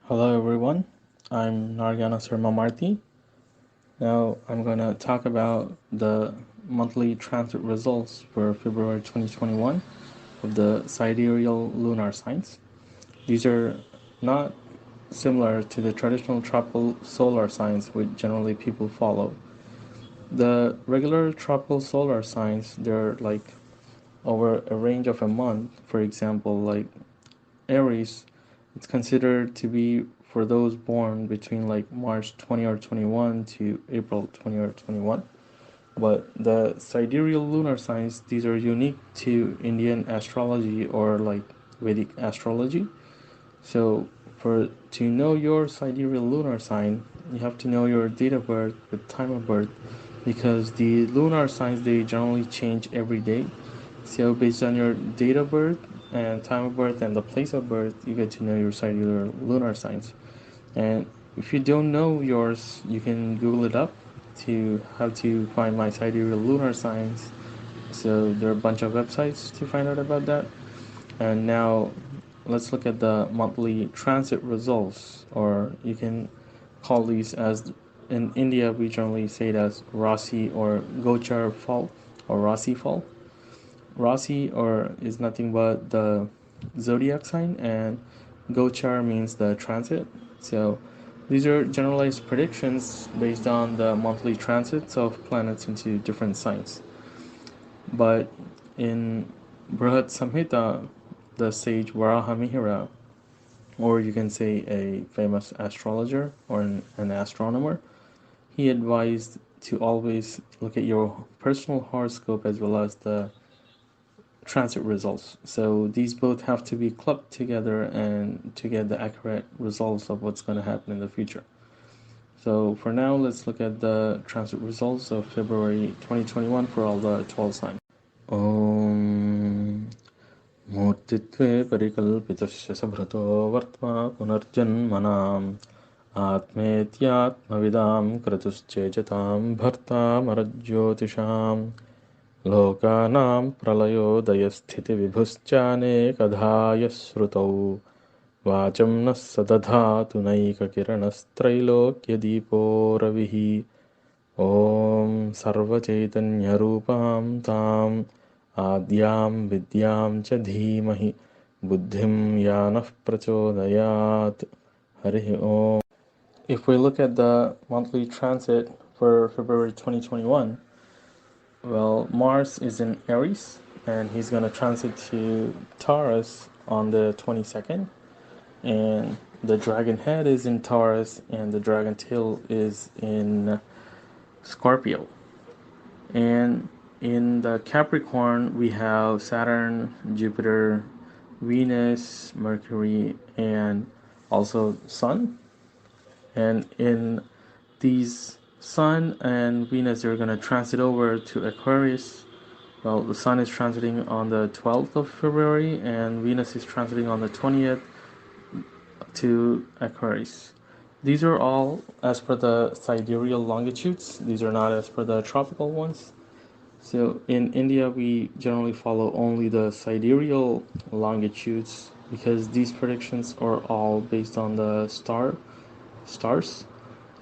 Hello everyone, I'm Narayana Sarma Marty. Now I'm going to talk about the monthly transit results for February 2021 of the Sidereal Lunar Signs. These are not similar to the traditional tropical solar signs which generally people follow. The regular tropical solar signs, they're like over a range of a month. For example, like Aries, it's considered to be for those born between like March 20 or 21 to April 20 or 21. But the sidereal lunar signs, these are unique to Indian astrology or like Vedic astrology. So for to know your sidereal lunar sign, you have to know your date of birth, the time of birth, because the lunar signs they generally change every day. So based on your date of birth and time of birth and the place of birth, you get to know your sidereal lunar signs. And if you don't know yours, you can Google it up to how to find my sidereal lunar signs. So there are a bunch of websites to find out about that. And now let's look at the monthly transit results, or you can call these as in India we generally say it as Rasi or Gochar-Rasi or Rasi Phal. Rasi or is nothing but the zodiac sign, and Gochar means the transit. So these are generalized predictions based on the monthly transits of planets into different signs. But in Brihat Samhita, the sage Varahamihira, or you can say a famous astrologer or an astronomer, he advised to always look at your personal horoscope as well as the transit results. So these both have to be clubbed together and to get the accurate results of what's going to happen in the future. So for now, let's look at the transit results of February 2021 for all the 12 signs. Om Murtitve Parikalpitasya Sabhrato Vartma Punarjanmanam Atmetyatmavidam Kratuschejatam Bharta Marajyotisham Lokanam प्रलयोदयस्थितिविभुश्चानेकधा श्रुतौ वाचं नः सदधातु नैककिरणस्त्रैलोक्यदीपो रविः ॐ सर्वचैतन्यरूपां ताम् आद्यां विद्यां च धीमहि बुद्धिं या नः प्रचोदयात् हरिः ॐ. If we look at the monthly transit for February 2021, well, Mars is in Aries, and he's going to transit to Taurus on the 22nd. And the dragon head is in Taurus, and the dragon tail is in Scorpio. And in the Capricorn, we have Saturn, Jupiter, Venus, Mercury, and also Sun. And in these Sun and Venus are going to transit over to Aquarius. Well, the Sun is transiting on the 12th of February, and Venus is transiting on the 20th to Aquarius. These are all as per the sidereal longitudes. These are not as per the tropical ones. So in India, we generally follow only the sidereal longitudes because these predictions are all based on the stars.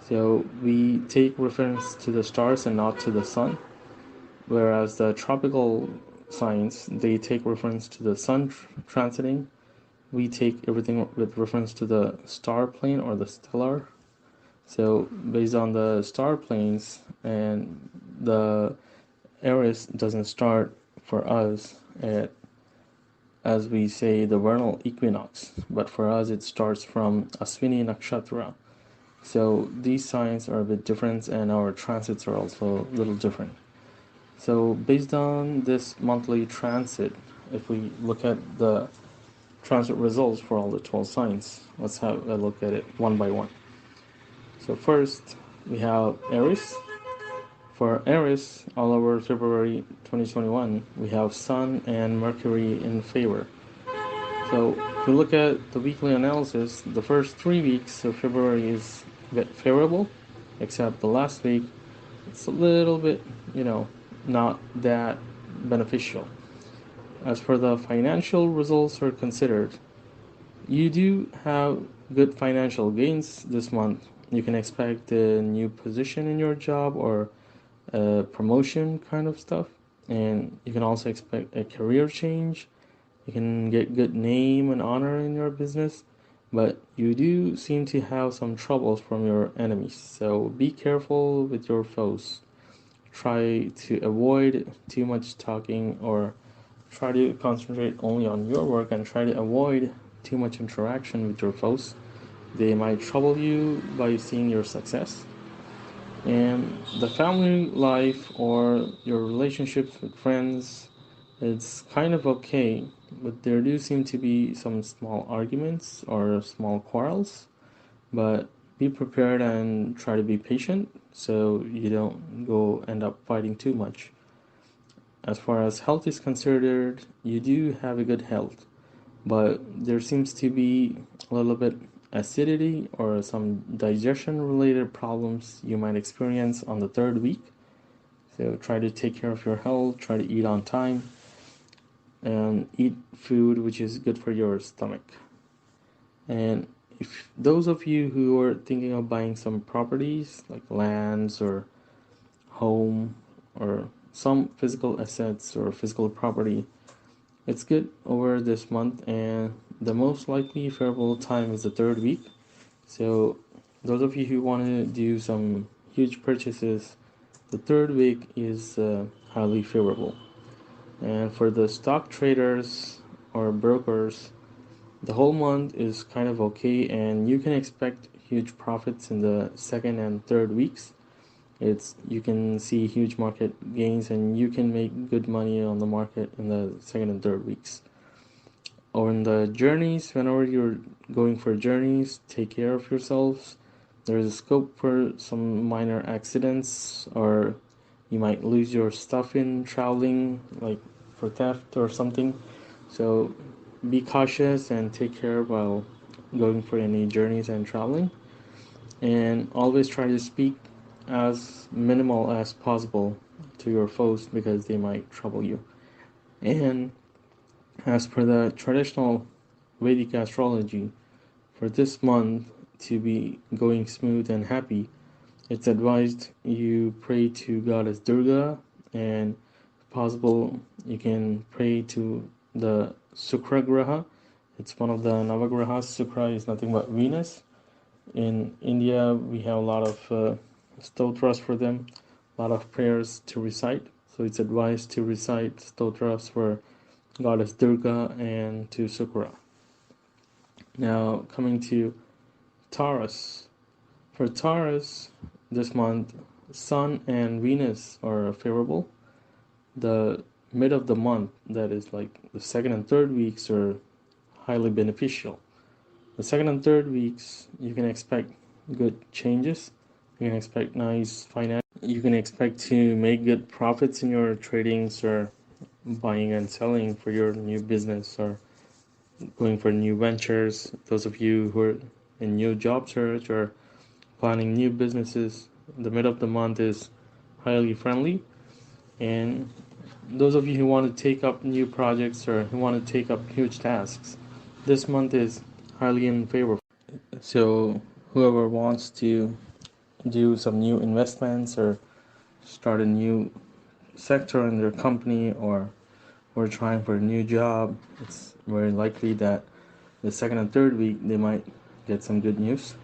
So we take reference to the stars and not to the sun, whereas the tropical signs, they take reference to the sun transiting. We take everything with reference to the star plane or the stellar. So based on the star planes, and the Aries doesn't start for us at, as we say, the vernal equinox, but for us it starts from Aswini Nakshatra. So these signs are a bit different, and our transits are also a little different. So based on this monthly transit, if we look at the transit results for all the 12 signs, let's have a look at it one by one. So first, we have Aries. For Aries, all over February 2021, we have Sun and Mercury in favor. So if we look at the weekly analysis, the first 3 weeks of February is a bit favorable, except the last week, it's a little bit, not that beneficial. As for the financial results are considered, you do have good financial gains this month. You can expect a new position in your job or a promotion kind of stuff. And you can also expect a career change. You can get good name and honor in your business, but you do seem to have some troubles from your enemies. So be careful with your foes. Try to avoid too much talking, or try to concentrate only on your work and try to avoid too much interaction with your foes. They might trouble you by seeing your success. And the family life or your relationships with friends, it's kind of okay, but there do seem to be some small arguments or small quarrels. But be prepared and try to be patient so you don't go end up fighting too much. As far as health is considered, you do have a good health, but there seems to be a little bit acidity or some digestion related problems you might experience on the third week. So try to take care of your health, try to eat on time, and eat food which is good for your stomach. And if those of you who are thinking of buying some properties like lands or home or some physical assets or physical property, it's good over this month, and the most likely favorable time is the third week. So those of you who want to do some huge purchases, the third week is highly favorable. And for the stock traders or brokers, the whole month is kind of okay, and you can expect huge profits in the second and third weeks. You can see huge market gains, and you can make good money on the market in the second and third weeks. Or in the journeys, whenever you're going for journeys, take care of yourselves. There is a scope for some minor accidents, or you might lose your stuff in traveling, like for theft or something. So be cautious and take care while going for any journeys and traveling. And always try to speak as minimal as possible to your foes because they might trouble you. And as per the traditional Vedic astrology, for this month to be going smooth and happy, it's advised you pray to goddess Durga, and if possible you can pray to the Sukra Graha. It's one of the Navagrahas. Sukra is nothing but Venus. In India, we have a lot of stotras for them, a lot of prayers to recite. So it's advised to recite stotras for goddess Durga and to Sukra. Now, coming to Taurus. For Taurus, this month, Sun and Venus are favorable. The mid of the month, that is like the second and third weeks, are highly beneficial. The second and third weeks, you can expect good changes. You can expect nice finance. You can expect to make good profits in your tradings or buying and selling for your new business or going for new ventures. Those of you who are in new job search or planning new businesses, the mid of the month is highly friendly. And those of you who want to take up new projects or who want to take up huge tasks, this month is highly in favor. So whoever wants to do some new investments or start a new sector in their company, or we're trying for a new job, it's very likely that the second and third week they might get some good news.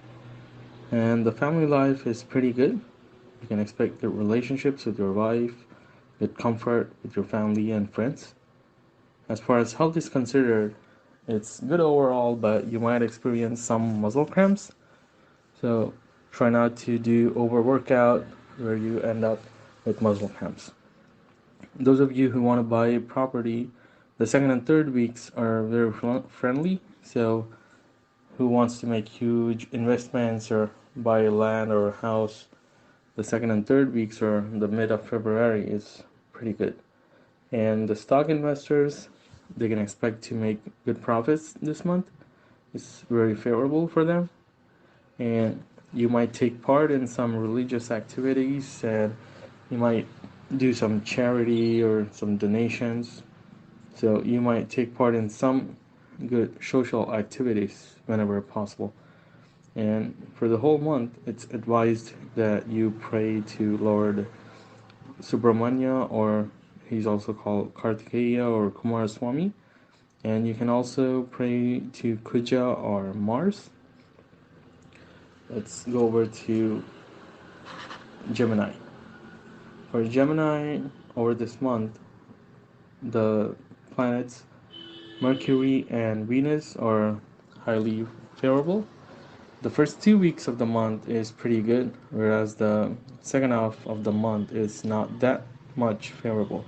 And the family life is pretty good. You can expect good relationships with your wife, good comfort with your family and friends. As far as health is considered, it's good overall, but you might experience some muscle cramps. So try not to do over workout where you end up with muscle cramps. Those of you who want to buy property, the second and third weeks are very friendly. So who wants to make huge investments or buy land or a house, the second and third weeks or the mid of February is pretty good. And the stock investors, they can expect to make good profits this month. It's very favorable for them. And you might take part in some religious activities, and you might do some charity or some donations. So you might take part in some good social activities whenever possible. And for the whole month, it's advised that you pray to Lord Subramanya, or he's also called Kartikeya or Kumaraswamy. And you can also pray to Kuja or Mars. Let's go over to Gemini. For Gemini, over this month, the planets Mercury and Venus are highly favorable. The first 2 weeks of the month is pretty good, whereas the second half of the month is not that much favorable.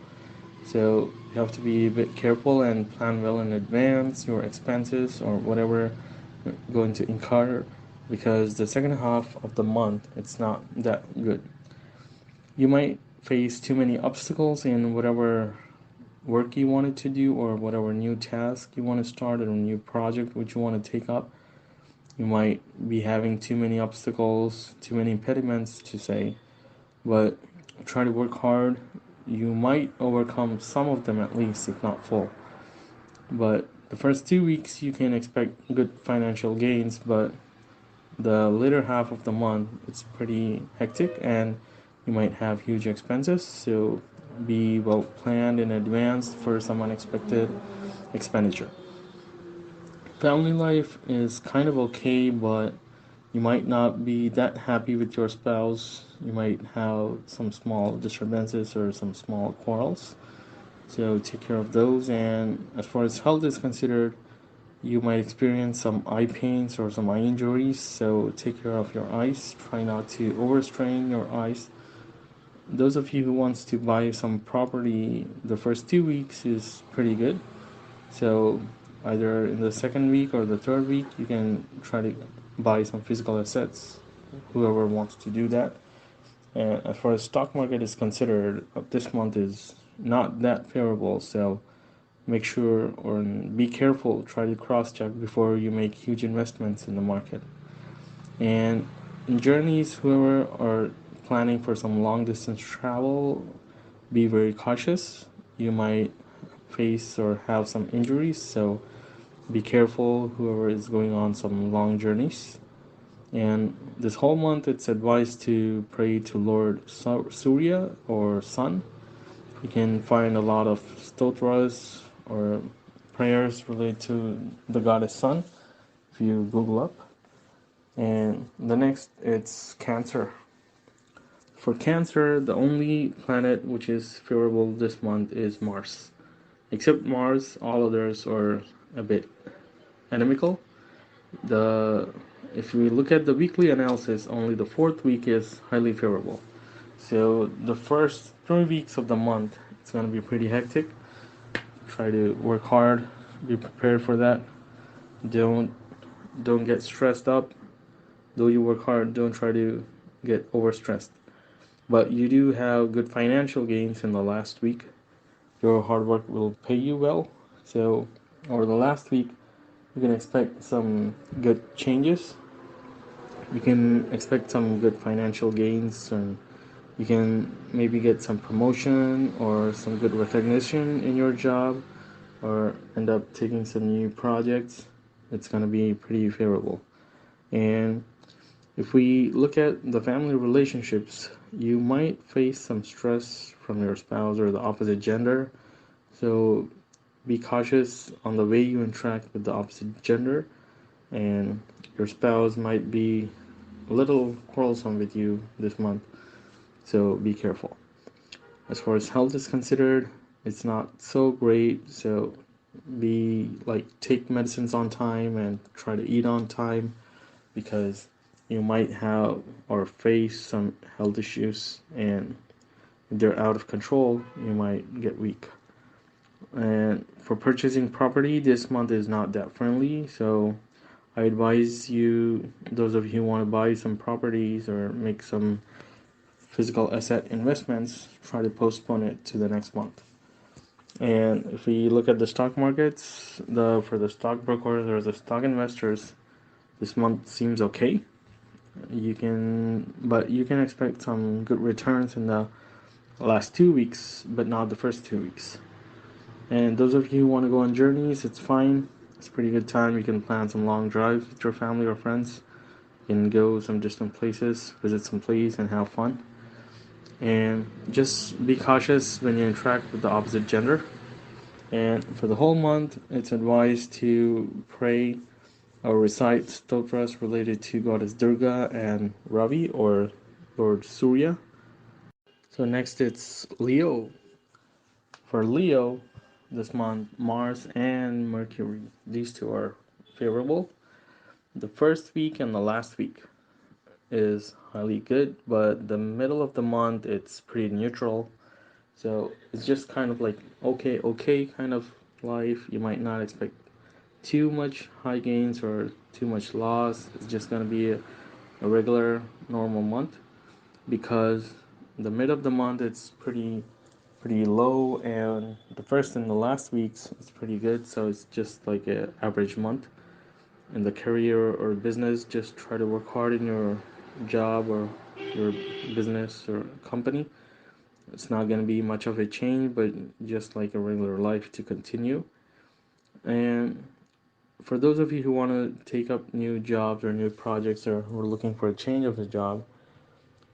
So you have to be a bit careful and plan well in advance your expenses or whatever you're going to incur, because the second half of the month it's not that good. You might face too many obstacles in whatever work you wanted to do, or whatever new task you want to start, or a new project which you want to take up. You might be having too many obstacles, too many impediments to say, but try to work hard. You might overcome some of them at least, if not full. But the first 2 weeks you can expect good financial gains, but the later half of the month it's pretty hectic and you might have huge expenses. So be well planned in advance for some unexpected expenditure. Family life is kind of okay, but you might not be that happy with your spouse. You might have some small disturbances or some small quarrels. So take care of those. And as far as health is considered, you might experience some eye pains or some eye injuries. So take care of your eyes. Try not to overstrain your eyes. Those of you who wants to buy some property, the first 2 weeks is pretty good. So either in the second week or the third week, you can try to buy some physical assets, whoever wants to do that. And as far as stock market is considered, this month is not that favorable. So make sure or be careful, try to cross check before you make huge investments in the market. And in journeys, whoever are planning for some long distance travel, be very cautious. You might face or have some injuries, so be careful, whoever is going on some long journeys. And this whole month it's advised to pray to Lord Surya or Sun. You can find a lot of stotras or prayers related to the goddess Sun if you Google up. And the next, it's Cancer. For Cancer, the only planet which is favorable this month is Mars. Except Mars, all others are a bit inimical. If we look at the weekly analysis, only the fourth week is highly favorable. So the first 3 weeks of the month, it's going to be pretty hectic. Try to work hard, be prepared for that. Don't get stressed up. Though you work hard, don't try to get overstressed. But you do have good financial gains in the last week. Your hard work will pay you well. So over the last week, you can expect some good changes. You can expect some good financial gains, and you can maybe get some promotion or some good recognition in your job, or end up taking some new projects. It's going to be pretty favorable. And if we look at the family relationships, you might face some stress from your spouse or the opposite gender. So be cautious on the way you interact with the opposite gender, and your spouse might be a little quarrelsome with you this month. So be careful. As far as health is considered, it's not so great. So take medicines on time and try to eat on time, because you might have or face some health issues, and if they're out of control, you might get weak. And for purchasing property, this month is not that friendly, so I advise you, those of you who want to buy some properties or make some physical asset investments, try to postpone it to the next month. And if we look at the stock markets, for the stockbrokers or the stock investors, this month seems okay. But you can expect some good returns in the last 2 weeks, but not the first 2 weeks. And those of you who want to go on journeys, it's fine. It's a pretty good time. You can plan some long drives with your family or friends. You can go some distant places, visit some place, and have fun. And just be cautious when you interact with the opposite gender. And for the whole month, it's advised to pray or recite stotras related to goddess Durga and Ravi or Lord Surya. So next it's Leo. For Leo, this month, Mars and Mercury, these two are favorable. The first week and the last week is highly good, but the middle of the month it's pretty neutral. So it's just kind of like okay kind of life. You might not expect too much high gains or too much loss. It's just going to be a regular normal month, because the mid of the month it's pretty low, and the first and the last weeks it's pretty good. So it's just like an average month. In the career or business, just try to work hard in your job or your business or company. It's not going to be much of a change, but just like a regular life to continue. And for those of you who want to take up new jobs or new projects, or who are looking for a change of a job,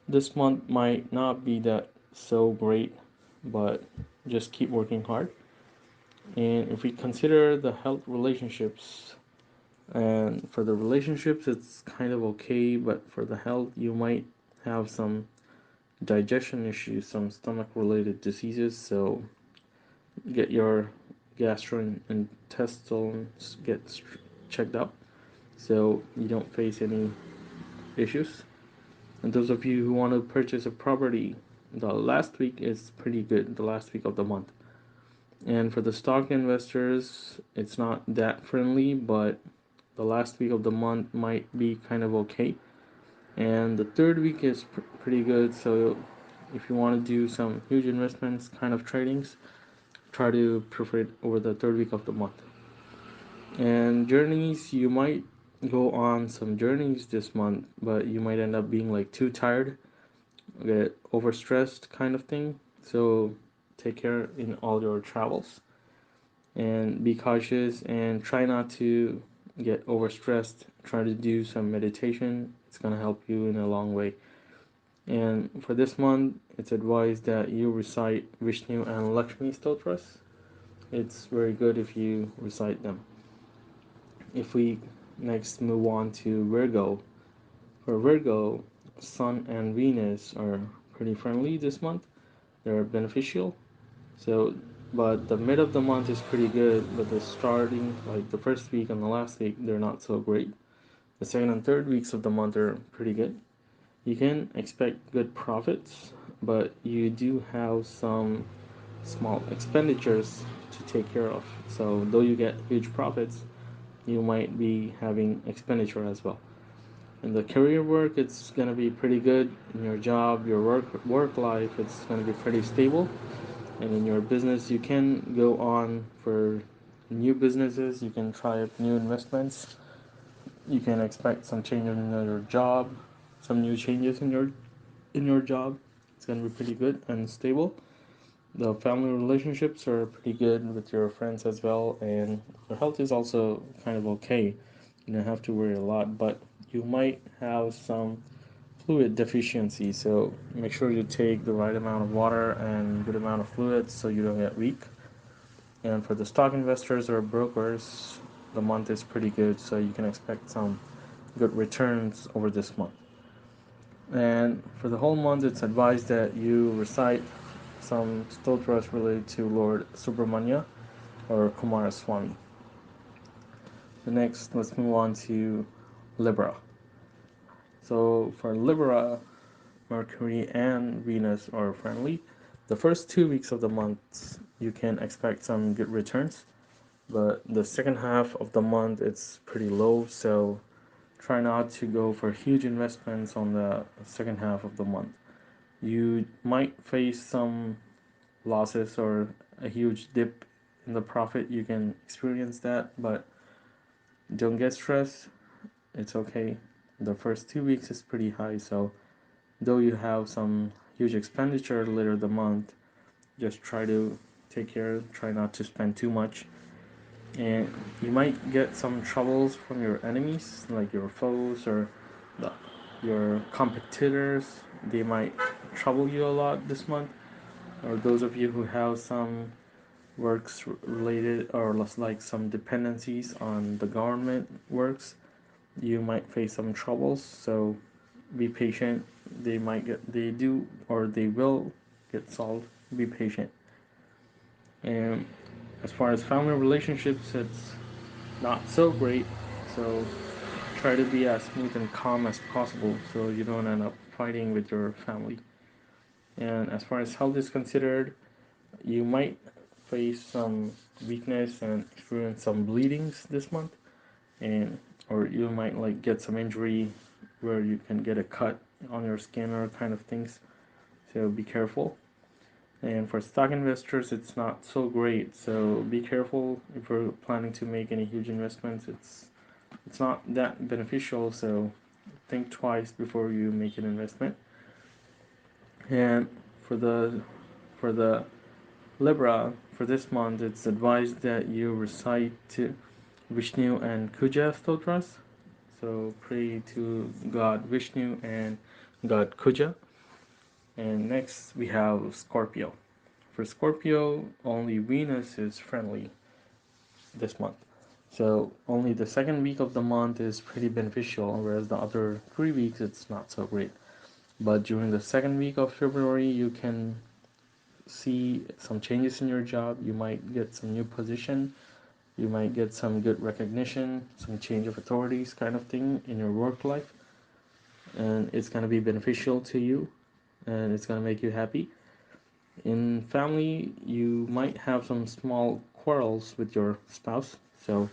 this month might not be that so great, but just keep working hard. And if we consider the health relationships, and for the relationships it's kind of okay, but for the health you might have some digestion issues, some stomach related diseases. So get your gastrointestinals checked up so you don't face any issues. And those of you who want to purchase a property, the last week is pretty good, the last week of the month. And for the stock investors, it's not that friendly, but the last week of the month might be kind of okay. And the third week is pretty good. So if you want to do some huge investments kind of tradings, try to prefer it over the third week of the month. And journeys, you might go on some journeys this month, but you might end up being like too tired, get overstressed kind of thing. So take care in all your travels and be cautious and try not to get overstressed. Try to do some meditation. It's going to help you in a long way. And for this month, it's advised that you recite Vishnu and Lakshmi stotras. It's very good if you recite them. If we next move on to Virgo, for Virgo, Sun and Venus are pretty friendly this month. They're beneficial. So, but the mid of the month is pretty good, but the starting, like the first week and the last week, they're not so great. The second and third weeks of the month are pretty good. You can expect good profits, but you do have some small expenditures to take care of. So, though you get huge profits, you might be having expenditure as well. In the career work, it's going to be pretty good. In your job, your work life, it's going to be pretty stable. And in your business, you can go on for new businesses. You can try out new investments. You can expect some change in your job, some new changes in your job. It's going to be pretty good and stable. The family relationships are pretty good with your friends as well, and your health is also kind of okay. You don't have to worry a lot, but you might have some fluid deficiency, so make sure you take the right amount of water and good amount of fluids so you don't get weak. And for the stock investors or brokers, the month is pretty good, so you can expect some good returns over this month. And for the whole month, it's advised that you recite some stotras related to Lord Subramanya or Kumaraswamy. The next, let's move on to Libra. So for Libra, Mercury and Venus are friendly. The first 2 weeks of the month, you can expect some good returns, but the second half of the month, it's pretty low. So try not to go for huge investments on the second half of the month. You might face some losses or a huge dip in the profit. You can experience that, but don't get stressed. It's okay. The first 2 weeks is pretty high, so though you have some huge expenditure later the month, just try to take care, try not to spend too much. And you might get some troubles from your enemies, like your foes, or the, your competitors, they might trouble you a lot this month. Or those of you who have some works related or like some dependencies on the government works, you might face some troubles. So be patient. They do, or they will get solved. Be patient. And as far as family relationships, it's not so great. So try to be as smooth and calm as possible so you don't end up fighting with your family. And as far as health is considered, you might face some weakness and experience some bleedings this month, and or you might like get some injury where you can get a cut on your skin or kind of things. So be careful. And for stock investors, it's not so great. So be careful if you're planning to make any huge investments. It's not that beneficial. So think twice before you make an investment. And for the Libra, for this month, it's advised that you recite Vishnu and Kuja stotras. So pray to God Vishnu and God Kuja. And next we have Scorpio. For Scorpio, only Venus is friendly this month. So only the second week of the month is pretty beneficial, whereas the other 3 weeks it's not so great. But during the second week of February, you can see some changes in your job. You might get some new position. You might get some good recognition, some change of authorities kind of thing in your work life. And it's going to be beneficial to you, and it's going to make you happy. In family, you might have some small quarrels with your spouse, so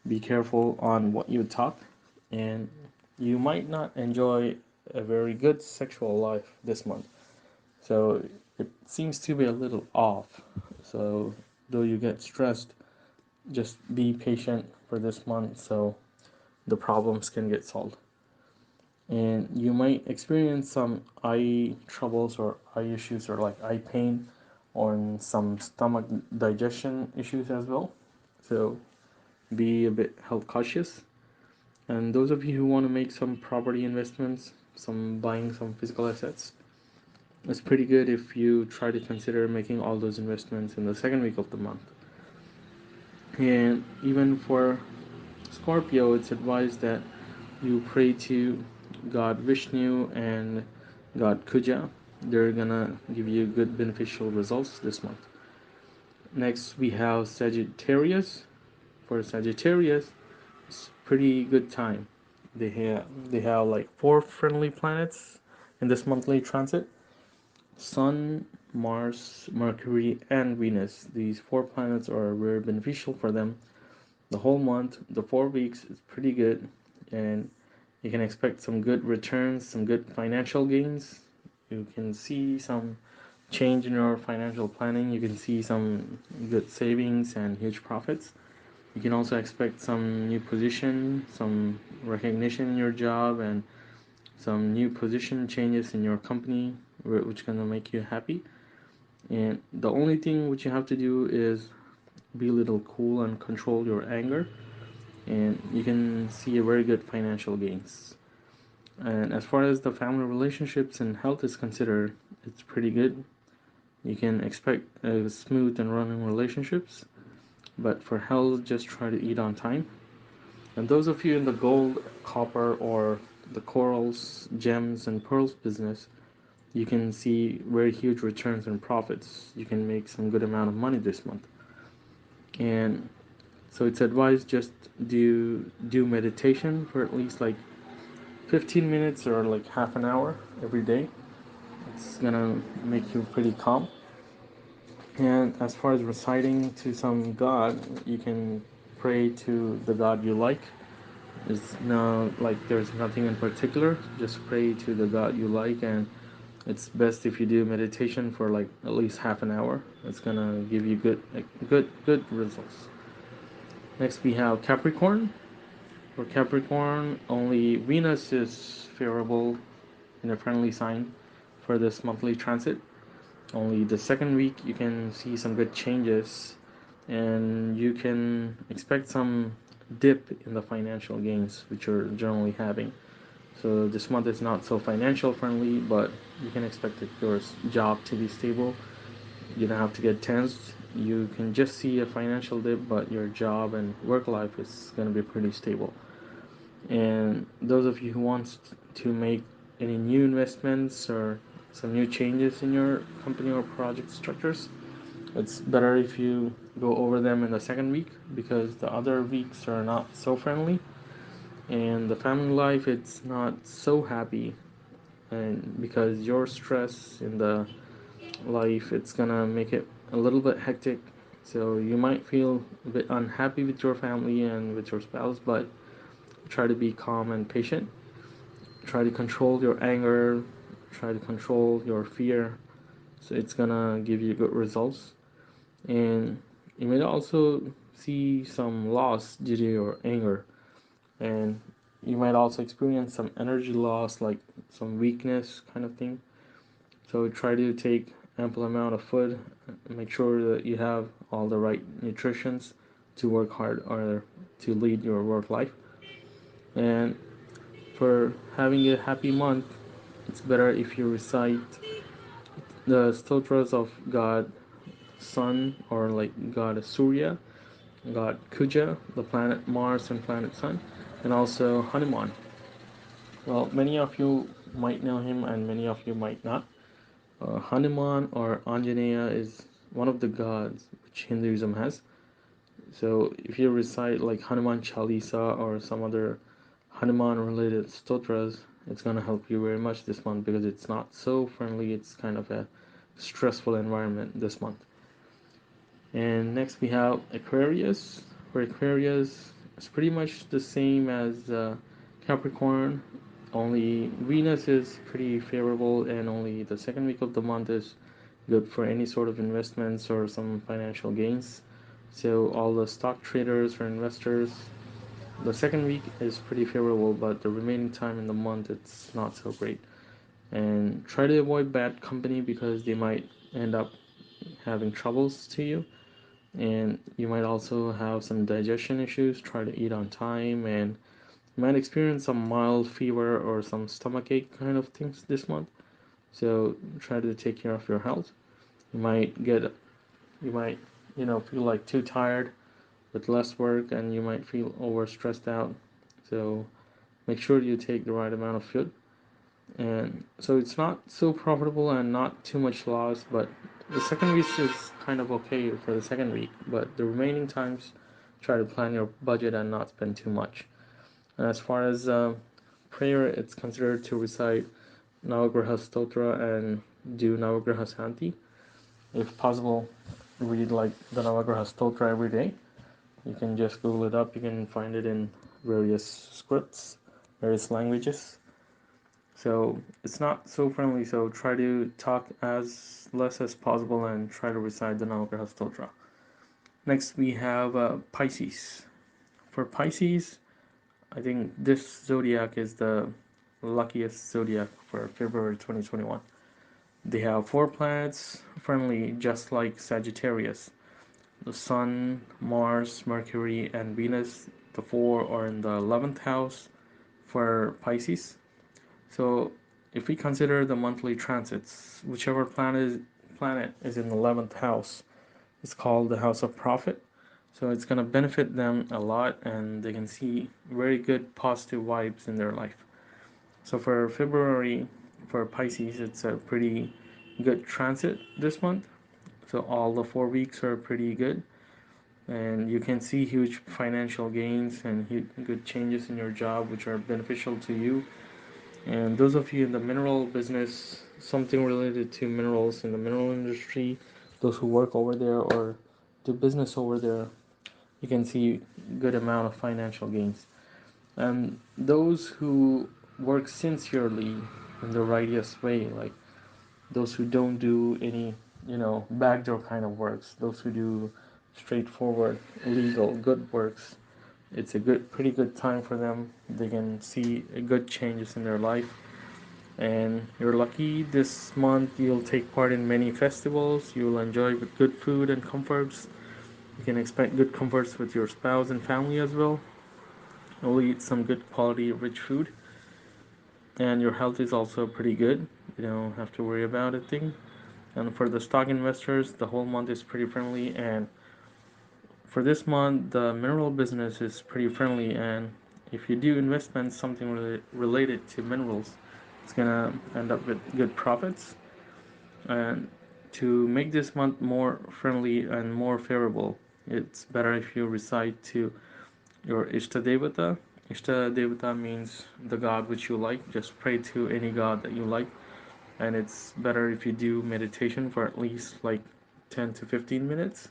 be careful on what you talk. And you might not enjoy a very good sexual life this month. So it seems to be a little off. So though you get stressed, just be patient for this month so the problems can get solved. And you might experience some eye troubles or eye issues or like eye pain or some stomach digestion issues as well. So be a bit health cautious. And those of you who want to make some property investments, some buying some physical assets, it's pretty good if you try to consider making all those investments in the second week of the month. And even for Scorpio, it's advised that you pray to God Vishnu and God Kuja. They're gonna give you good beneficial results this month. Next, we have Sagittarius. For Sagittarius, it's pretty good time. They have like 4 friendly planets in this monthly transit: Sun, Mars, Mercury, and Venus. These 4 planets are very beneficial for them. The whole month, the 4 weeks is pretty good, and you can expect some good returns, some good financial gains. You can see some change in your financial planning. You can see some good savings and huge profits. You can also expect some new position, some recognition in your job, and some new position changes in your company, which gonna make you happy. And the only thing which you have to do is be a little cool and control your anger, and you can see a very good financial gains. And as far as the family relationships and health is considered, it's pretty good. You can expect smooth and running relationships, but for health, just try to eat on time. And those of you in the gold, copper, or the corals, gems, and pearls business, you can see very huge returns and profits. You can make some good amount of money this month. And so it's advised just do meditation for at least like 15 minutes or like half an hour every day. It's gonna make you pretty calm. And as far as reciting to some god, you can pray to the god you like. There's nothing in particular. Just pray to the god you like, and it's best if you do meditation for like at least half an hour. It's gonna give you good results. Next we have Capricorn. For Capricorn, only Venus is favorable in a friendly sign for this monthly transit. Only the second week you can see some good changes, and you can expect some dip in the financial gains which you're generally having. So this month is not so financial friendly, but you can expect your job to be stable. You don't have to get tensed. You can just see a financial dip, but your job and work life is going to be pretty stable. And those of you who want to make any new investments or some new changes in your company or project structures, it's better if you go over them in the second week, because the other weeks are not so friendly, and the family life, it's not so happy, and because your stress in the life, it's gonna make it a little bit hectic. So you might feel a bit unhappy with your family and with your spouse, but try to be calm and patient. Try to control your anger, try to control your fear, so it's gonna give you good results. And you may also see some loss due to your anger, and you might also experience some energy loss, like some weakness kind of thing. So try to take ample amount of food, make sure that you have all the right nutritions to work hard or to lead your work life. And for having a happy month, it's better if you recite the stotras of God Sun, or like God Surya, God Kuja, the planet Mars and planet Sun, and also Hanuman. Well, many of you might know him and many of you might not. Hanuman or Anjaneya is one of the gods which Hinduism has. So if you recite like Hanuman Chalisa or some other Hanuman related stotras, it's going to help you very much this month, because it's not so friendly. It's kind of a stressful environment this month. And next we have Aquarius. For Aquarius, it's pretty much the same as Capricorn, only Venus is pretty favorable, and only the second week of the month is good for any sort of investments or some financial gains. So all the stock traders or investors, the second week is pretty favorable, but the remaining time in the month, it's not so great. And try to avoid bad company, because they might end up having troubles to you, and you might also have some digestion issues. Try to eat on time, and you might experience some mild fever or some stomachache kind of things this month. So try to take care of your health. You might get, you might, feel like too tired with less work, and you might feel over stressed out. So make sure you take the right amount of food. And so it's not so profitable and not too much loss, but the second week is kind of okay for the second week, but the remaining times, try to plan your budget and not spend too much. And as far as prayer, it's considered to recite Navagraha Stotra and do Navagraha Santi. If possible, read like the Navagraha Stotra every day. You can just Google it up. You can find it in various scripts, various languages. So it's not so friendly, so try to talk as less as possible and try to recite the Navagraha Stotra. Next we have Pisces. For Pisces, I think this zodiac is the luckiest zodiac for February 2021. They have 4 planets friendly, just like Sagittarius. The Sun, Mars, Mercury, and Venus, the 4 are in the 11th house for Pisces. So if we consider the monthly transits, whichever planet is in the 11th house, it's called the house of profit. So it's going to benefit them a lot, and they can see very good positive vibes in their life. So for February, for Pisces, it's a pretty good transit this month. So all the 4 weeks are pretty good, and you can see huge financial gains and good changes in your job, which are beneficial to you. And those of you in the mineral business, something related to minerals in the mineral industry, those who work over there or do business over there, you can see good amount of financial gains. And those who work sincerely in the righteous way, like those who don't do any, backdoor kind of works, those who do straightforward, legal, good works, it's a pretty good time for them. They can see good changes in their life. And you're lucky this month. You'll take part in many festivals. You'll enjoy with good food and comforts. You can expect good comforts with your spouse and family as well. You'll eat some good quality rich food. and your health is also pretty good. You don't have to worry about a thing. And for the stock investors, the whole month is pretty friendly. And for this month, the mineral business is pretty friendly. And if you do investments, something related to minerals, it's gonna end up with good profits. And to make this month more friendly and more favorable, it's better if you recite to your Ishta Devata. Ishta Devata means the god which you like. Just pray to any god that you like. And it's better if you do meditation for at least like 10 to 15 minutes.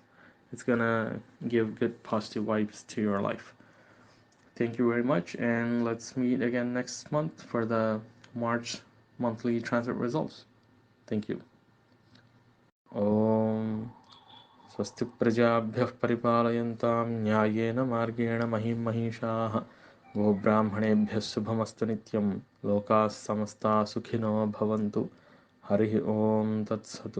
It's gonna give good positive vibes to your life. Thank you very much, and let's meet again next month for the March monthly transit results. Thank you. Om स्वस्ति प्रजाभ्यः परिपालयन्तां न्यायेन मार्गेण महीं महिषाः गोब्राह्मणेभ्यः शुभमस्तु नित्यं लोकाः समस्ताः सुखिनो भवन्तु हरिः ओम तत्सत्।